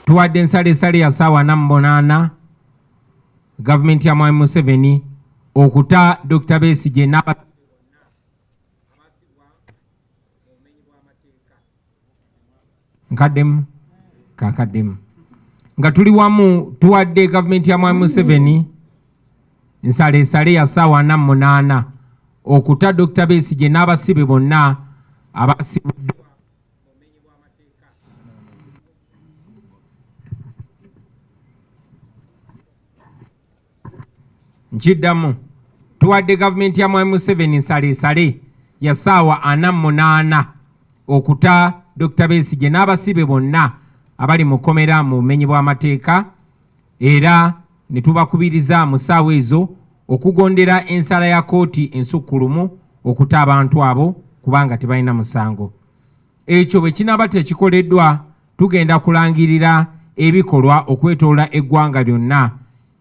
tuwadde nsalessale ya ssaawa 48 gavumenti ya Mwami Museveni okuta Dr. Besigye nkaddemu kakaddemu nga tuli wamu tuwadde gavumenti ya Mwami Museveni nsalessale ya ssaawa 48 okuta Dr. Besigye n'abasibe bonna abasibuddwa nkiddamu tuwadde gavumenti ya Mwami Museveni nsalessale ya ssaawa 48 okuta Dr. Besigye n'abasibe bonna abali mu kkomera mu bumenyi bw'amateeka era ne tubakubiriza mu ssaawa ezo okugondera ensala ya kkooti ensukkulumu okuta abantu abo kubanga tebalina musango. Ekyo bwe kinaaba tekikoleddwa tugenda kulangirira ebikolwa okwetoola eggwanga lyonna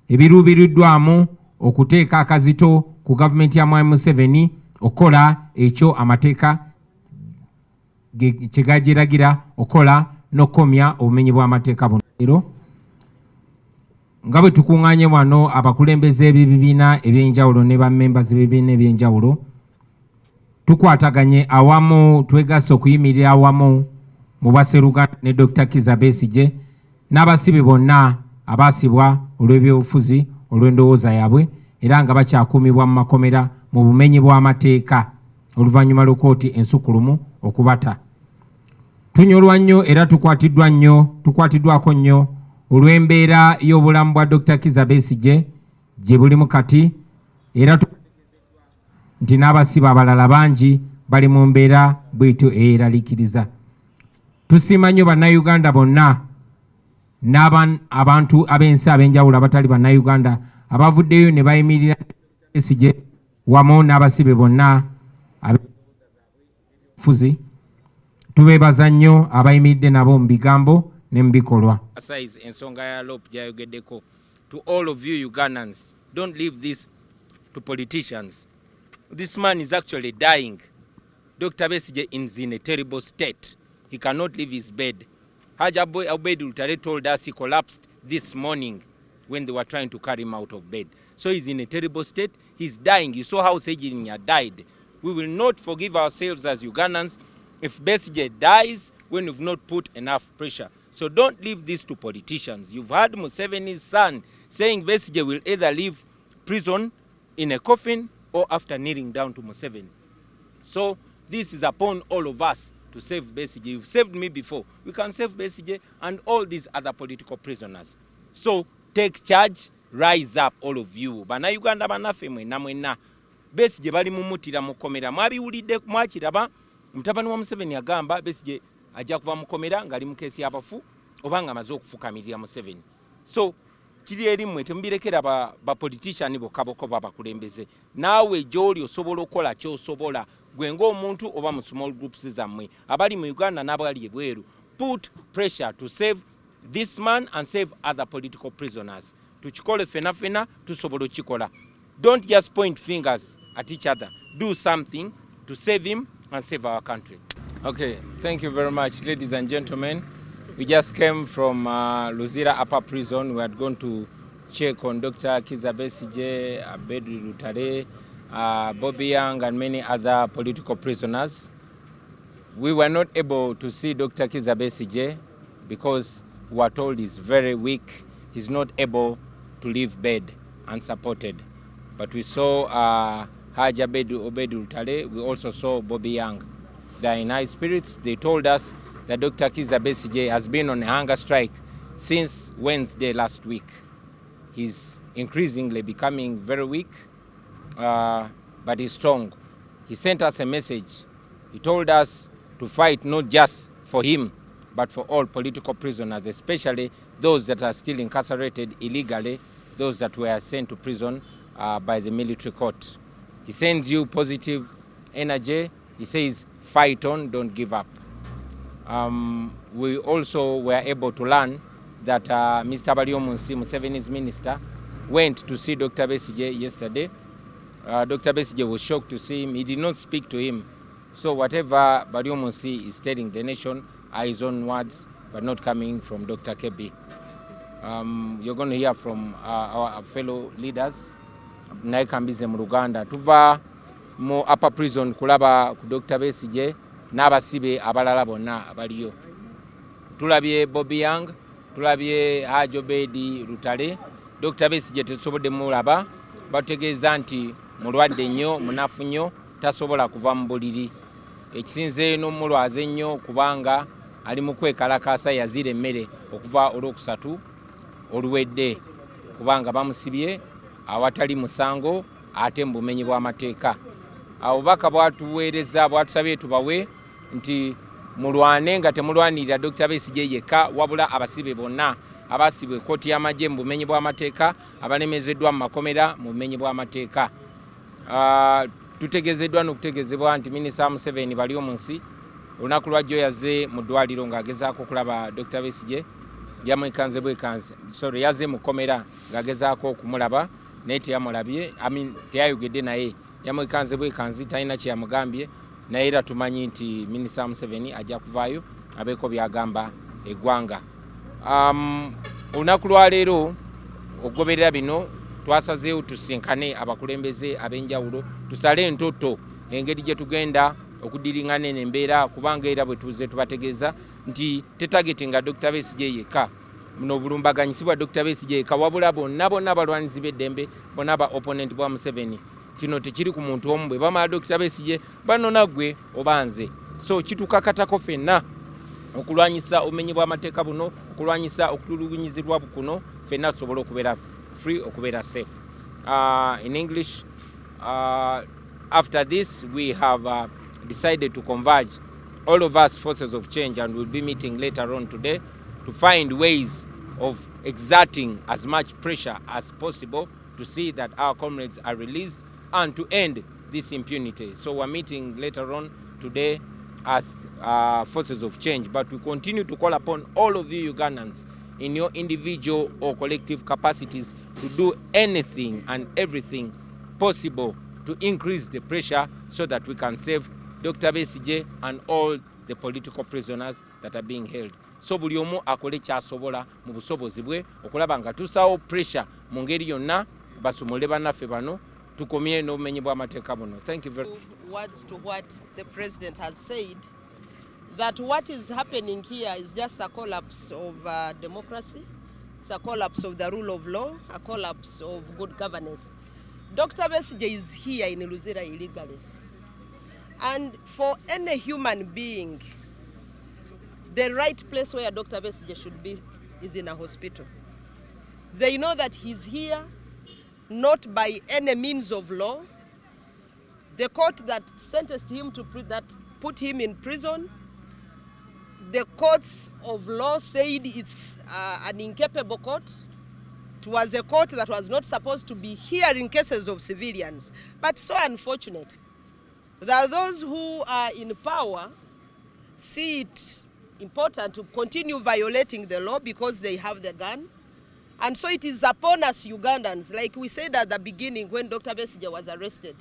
ebiruubiriddwamu okuteeka akazito ku gavumenti ya Mwami Museveni okukola ekyo amateeka kye gagiragira okukola n'okukomya obumenyi bw'amateeka buno. Nga bwe tukuŋŋaanye wano abakulembeze b'ebibiina eby'enjawulo ne bammembazi b'ebibiina eby'enjawulo tukwataganye awamu twegasse okuyimirira awamu mu bwaseruganda ne Dr. Kizza Besigye n'abasibe bonna abaasibwa olw'ebyobufuzi olw'endowooza yaabwe era nga bakyakuumibwa mu makomera mu bumenyi bw'amateeka oluvannyuma lw'ekkooti ensukkulumu okubata. Tunyolwa nnyo era tukwatiddwako nnyo olw'embeera y'obulamu bwa Dr. Kizza Besigye gye bulimu kati era nti n'abasibe abalala bangi bali mu mbeera bw'etyo eyeraliikiriza. Tusiima nnyo bannayuganda bonna n'abantu ab'ensi ab'enjawulo abatali bannayuganda abavuddeyo ne bayimirira Besigye wamu n'abasibe bonna abefuzi. Tubeebaza nnyo abayimiridde nabo mu bigambo ne mu bikolwa. Ensonga ya LOP gyayogeddeko. To all of you Ugandans, don't leave this to politicians. This man is actually dying. Dr. Besigye is in a terrible state. He cannot leave his bed. Haji Obeid Lutale told us he collapsed this morning when they were trying to carry him out of bed. So he's in a terrible state. He's dying. You saw how Sejinya died. We will not forgive ourselves as Ugandans if Besigye dies when we've not put enough pressure. So don't leave this to politicians. You've heard Museveni's son saying Besigye will either leave prison in a coffin or after kneeling down to Museveni. So this is upon all of us to save Besigye. You've saved me before. We can save Besigye and all these other political prisoners. So take charge, rise up all of you. Bana Uganda banafe mwena mwena. Besigye bali mumutira mukomera. Mwabiwulidde mwakiraba mutabani wa Museveni agamba Besigye ajja kuva mukomera ngali mu kesi y'abafu obanga amaze okufukamirira Museveni. So kiri erimwe tembirekera ba politician bokaboko babakulembeze. Naawe gy'oli osobola okukola ky'osobola gwe ng'omuntu oba mu small groups zammwe abali mu Uganda n'abali ebweru. Put pressure to save this man and save other political prisoners. Tukikole fena tusobola okikola. Don't just point fingers at each other. Do something to save him and save our country. Okay, thank you very much, ladies and gentlemen. We just came from Luzira Upper Prison. We had gone to check on Dr. Kizza Besigye, Bedri Lutale, Bobby Young, and many other political prisoners. We were not able to see Dr. Kizza Besigye because we were told he's very weak. He's not able to leave bed unsupported. But we saw Haji Obeid Lutale. We also saw Bobby Young. They are in high spirits. They told us that Dr. Kizza Besigye has been on a hunger strike since Wednesday last week. He's increasingly becoming very weak, but he's strong. He sent us a message. He told us to fight not just for him, but for all political prisoners, especially those that are still incarcerated illegally, those that were sent to prison by the military court. He sends you positive energy. He says, fight on, don't give up. We also were able to learn that Mr. Baryomunsi, Museveni's minister, went to see Dr. Besigye yesterday. Dr. Besigye was shocked to see him. He did not speak to him. So whatever Bariomunsi is telling the nation are his own words, but not coming from Dr. Kebi. You're going to hear from our fellow leaders. Naye kambize mu Luganda. Tuva mu upper prison kulaba ku Dr. Besigye n'abasibe abalala bonna abaliyo. Tulabye Bobby Young, tulabye Hajo Bedi Rutale. Dr. Besigye tetusobodde mulaba, bategeeza nti mulwadde nnyo, munafu nnyo, tasobola kuva mu buliri. Ekisinze n'omulwaze nnyo kubanga ali mu kwekalakaasa yazira emmere okuva olwokusatu oluwedde kubanga bamusibye awatali musango ate mu bumenyi bw'amateeka. Obubaka bwatuweereza bwatusabye tubawe nti mulwane nga temulwanirira Dr. Besigye yekka wabula abasibe bonna abasibwe kkooti y'amagye mu bumenyi bw'amateeka abalemezeddwa mu makomera mu bumenyi bw'amateeka. Tutegezeddwa n'okutegeezebwa nti Minisita Museveni Bariomunsi olunaku lwajjo yazze mu ddwaliro ng'agezaako okulaba Dr. Besigye yamwekanze bwekanze, sorry, yazze mu kkomera ng'agezaako okumulaba naye teyamulabye, teyayogedde naye, yamwekanze bwekanzi, talina kye yamugambye, naye era tumanyi nti Minisita Museveni ajja kuvaayo abeeko byagamba eggwanga. Olunaku lwa leero okugoberera bino twasazeewo tusinkane abakulembeze ab'enjawulo tusale entoto engeri gye tugenda okudiringana n'embeera kubanga era bwe tuze tubategeeza nti tetagetinga Dr. Besigye yekka muno bulumbaganyisibwa Dr. Besigye yekka wabula bonna abalwanizi b'eddembe bonna aba opponent bwa Museveni. Kino tekiri ku muntu omu bwe bamala Dr. Besigye banona gwe obanze. So kitukakatako ffenna okulwanyisa obumenyi bw'amateeka buno, okulwanyisa okutulugunyizibwa kuno, ffenna tusobole okubeera free, okubeera safe. In English, after this we have decided to converge, all of us forces of change, and we'll be meeting later on today to find ways of exerting as much pressure as possible to see that our comrades are released and to end this impunity. So we're meeting later on today as forces of change, but we continue to call upon all of you Ugandans in your individual or collective capacities to do anything and everything possible to increase the pressure so that we can save Dr. Besigye and all the political prisoners that are being held. So buli omu akole kyasobola mu busobozi bwe okulaba nga tusaawo pressure mu ngeri yonna basomole bannaffe bano tukomye n'obumenyi bw'amateeka buno. Thank you very much. Words to what the president has said, that what is happening here is just a collapse of democracy, it's a collapse of the rule of law, a collapse of good governance. Dr. Besigye is here in Luzira illegally. And for any human being, the right place where Dr. Besigye should be is in a hospital. They know that he's here not by any means of law. The court that sentenced him to that put him in prison, the courts of law said it's an incapable court. It was a court that was not supposed to be hearing cases of civilians. But so unfortunate that those who are in power see it important to continue violating the law because they have the gun. And so it is upon us Ugandans, like we said at the beginning when Dr. Besigye was arrested,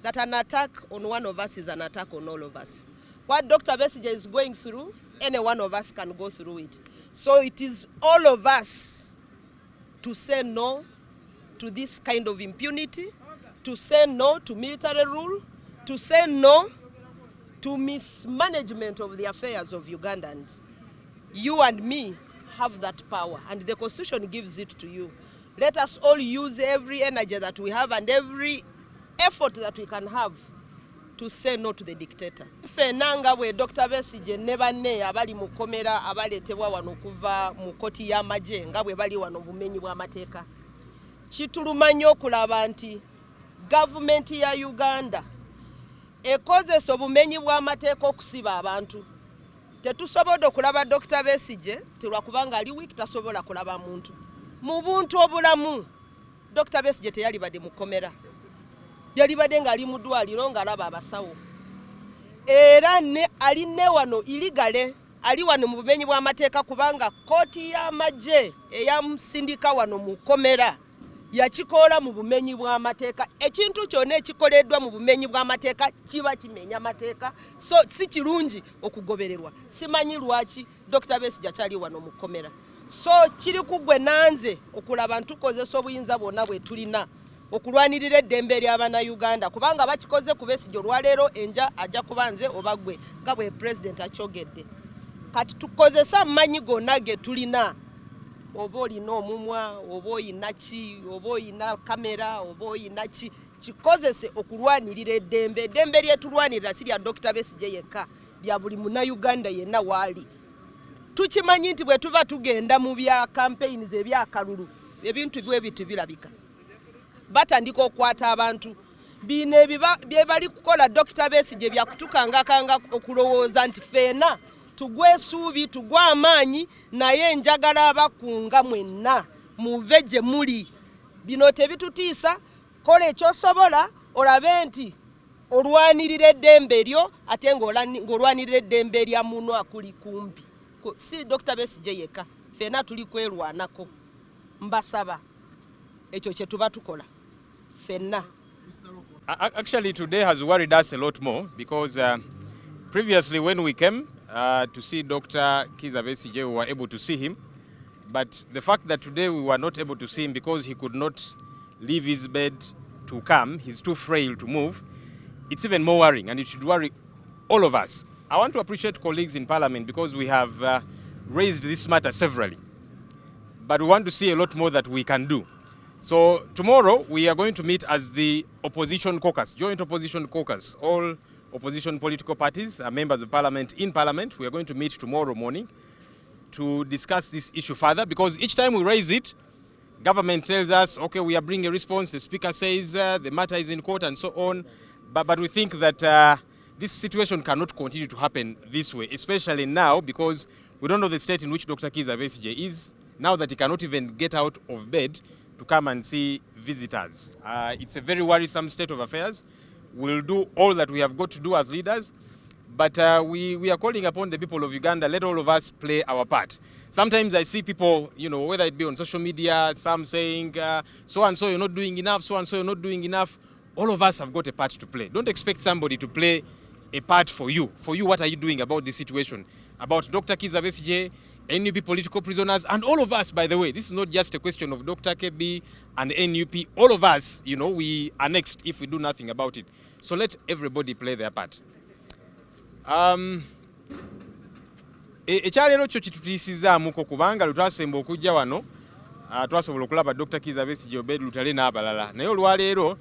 that an attack on one of us is an attack on all of us. What Dr. Besigye is going through, any one of us can go through it. So it is all of us to say no to this kind of impunity, to say no to military rule, to say no to mismanagement of the affairs of Ugandans. You and me have that power, and the Constitution gives it to you. Let us all use every energy that we have and every effort that we can have to say no to the dictator. Fenanga we Dr. Besigye ne banne abali mu komera abaletebwa wano kuva mu koti y'amagye nga bwe bali wano bumenyi bw'amateeka. Kitulumanya okulaba nti gavumenti ya Uganda ekozesa obumenyi bw'amateeka okusiba abantu. Tetusobodde okulaba Dr. Besigye telwakubanga ali weak tasobola kulaba muntu. Mu buntu obulamu Dr. Besigye teyali badde mu komera. Yali badde nga ali mu ddwaliro ng'alaba abasawo. Era ne ali ne wano iligale ali wano mu bumenyi bw'amateeka kubanga kooti y'amagye eyamusindika wano mu komera yakikola mu bumenyi bw'amateeka. Ekintu kyonna ekikoleddwa mu bumenyi bw'amateeka kiba kimenya amateeka, so si kirungi okugobererwa. Simanyi lwaki Dr. Besigye akyali wano mu kkomera. So kiri ku gwe nanze okulaba ntukozesa obuyinza bwonna bwe tulina okulwanirira eddembe ly'Abannayuganda, kubanga bakikoze ku Besigye olwaleero enja ajja kuba nze oba gwe nga bwe President akyogedde. Kati tukozesa amanyi gonna ge tulina, oba olina omumwa, oba olina ki, oba olina kamera, oba olina ki, kikozese okulwanirira eddembe. Eddembe lyetulwanirira si lya Dr. Besigye yekka, lya buli Munnayuganda yenna waali. Tukimanyi nti bwe tuba tugenda mu bya campaigns ebyakalulu, ebintu bwe bitu birabika. Batandika okwata abantu. Bino bye bali kukola Dr. Besigye bya kutukangakanga okulowooza nti feena tugwe essuubi, tugwe amaanyi, naye njagala abakunga mwenna muve gye muli. Bino tebitutiisa, kola ekyosobola olabe nti olwanirira eddembe lyo ate ng'olwanirira eddembe erya munno akuli kumpi. Si Dr. Besigye yekka, feena tuli kwerwanako. Mbasaba ekyo kye tuba tukola fenna. Actually, today has worried us a lot more because previously when we came to see Dr. Kizza Besigye, we were able to see him. But the fact that today we were not able to see him because he could not leave his bed to come, he's too frail to move, it's even more worrying, and it should worry all of us. I want to appreciate colleagues in Parliament because we have raised this matter severally. But we want to see a lot more that we can do. So tomorrow we are going to meet as the opposition caucus, joint opposition caucus. All opposition political parties are members of Parliament in Parliament. We are going to meet tomorrow morning to discuss this issue further, because each time we raise it, government tells us, okay, we are bringing a response. The Speaker says the matter is in court and so on. But we think that this situation cannot continue to happen this way, especially now because we don't know the state in which Dr. Kizza Besigye is, now that he cannot even get out of bed to come and see visitors. It's a very worrisome state of affairs. We'll do all that we have got to do as leaders, but we are calling upon the people of Uganda, let all of us play our part. Sometimes I see people, you know, whether it be on social media, some saying, so-and-so you're not doing enough, so-and-so you're not doing enough. All of us have got a part to play. Don't expect somebody to play a part for you. For you, what are you doing about this situation? About Dr. Kizza Besigye, NUP political prisoners, and all of us, by the way. This is not just a question of Dr. KB and NUP. All of us, you know, we are next if we do nothing about it. So let everybody play their part. Ekyaleero kyo kitutiisizaamuko kubanga lutwasemba okujja wano twasobola okulaba Dr. Kizza Besigye Obed Lutale n'abalala. Naye olwaleero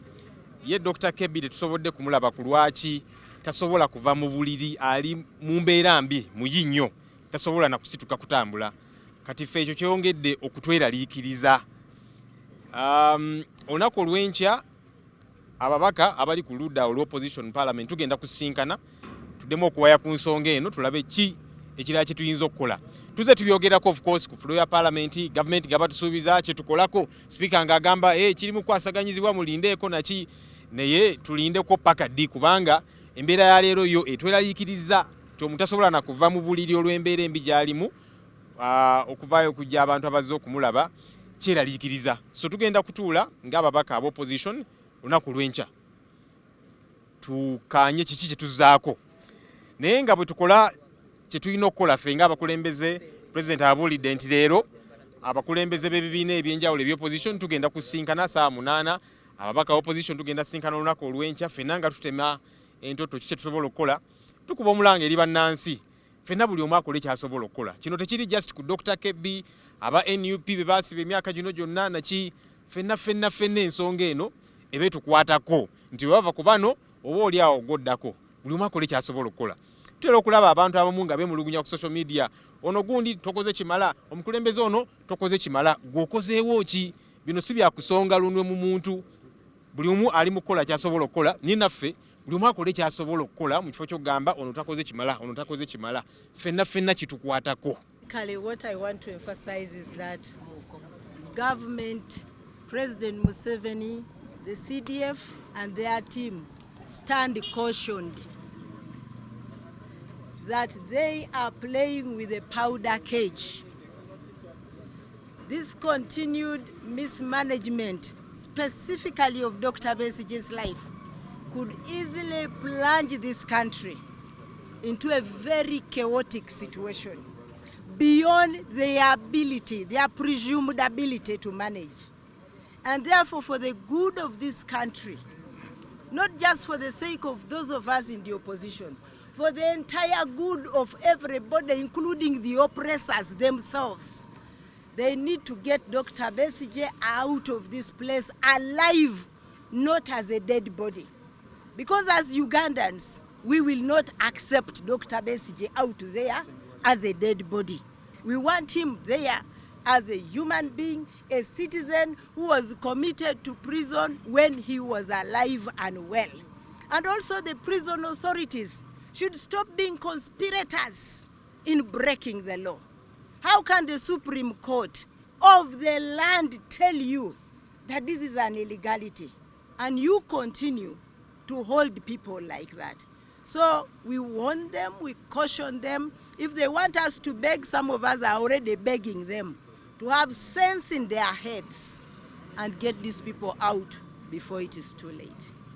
ye Dr. Kebbi tetusobodde kumulaba ku lwaki tasobola kuva mu buliri, ali mu mbeera mbi muyi nnyo, tasobola na kusituka kutambula. Kati ffe ekyo kyongedde okutweraliikiriza. Olunaku olw'enkya ababaka abali ku ludda olw'opposition parliament tugenda kusinkana tuddemu okuwaya ku nsonga eno tulabe ki ekirala kye tuyinza okukola. Tuze tubyogerako of course ku floor ya parliament, government gaba tusuubiza kye tukolako, speaker ng'agamba kirimu kwasaganyizibwa mulindeeko naki, naye tulindeko paka ddi kubanga embeera ya leero yo etweraliikiriza ti omuntu tasobola na kuva mu buliri olw'embeera embi gy'alimu okuvaayo okujja abantu abazze okumulaba kyeraliikiriza. So tugenda kutuula ng'ababaka ab'opposition olunaku lw'enkya tukaanye kiki kye tuzzaako, naye nga bwe tukola kye tulina okukola ffe ng'abakulembeze. President abuulidde nti leero abakulembeze b'ebibiina ebyenjawulo eby'opposition tugenda kusinkana saa 8, ababaka opposition tugenda sinkana olunaku olw'enkya, ffenna nga tutema entoto kiki kye tusobola okukola, tukuba omulanga eri bannansi, ffenna buli omu akola ekyasobola okukola. Kino tekiri just ku Dr. Kebbi, aba NUP be baasiba emyaka gino gyonna naki, ffenna ensonga eno ebe tukwatako nti wava ku bano oba oli awo goddako, buli omu akola ekyasobola okukola. Tutera okulaba abantu abamu nga bemulugunya ku social media, ono gundi tokoze kimala, omukulembeze ono tokoze kimala, gwokozeewo ki? Bino si byakusonga lunwe mu muntu, buli omu ali mu kukola kyasobola okukola. Ni naffe buli omu akola ekyasobola okukola mu kifo ky'okugamba ono takoze kimala, ono takoze kimala, ffenna kitukwatako. What I want to emphasize is that government, President Museveni, the CDF and their team stand cautioned that they are playing with a powder cage. this continued mismanagement, specifically of Dr. Besigye's life, could easily plunge this country into a very chaotic situation beyond their ability, their presumed ability to manage. And therefore, for the good of this country, not just for the sake of those of us in the opposition, for the entire good of everybody, including the oppressors themselves, they need to get Dr. Besigye out of this place alive, not as a dead body. Because as Ugandans, we will not accept Dr. Besigye out there as a dead body. We want him there as a human being, a citizen who was committed to prison when he was alive and well. And also the prison authorities should stop being conspirators in breaking the law. How can the Supreme Court of the land tell you that this is an illegality and you continue to hold people like that? So we warn them, we caution them. If they want us to beg, some of us are already begging them to have sense in their heads and get these people out before it is too late.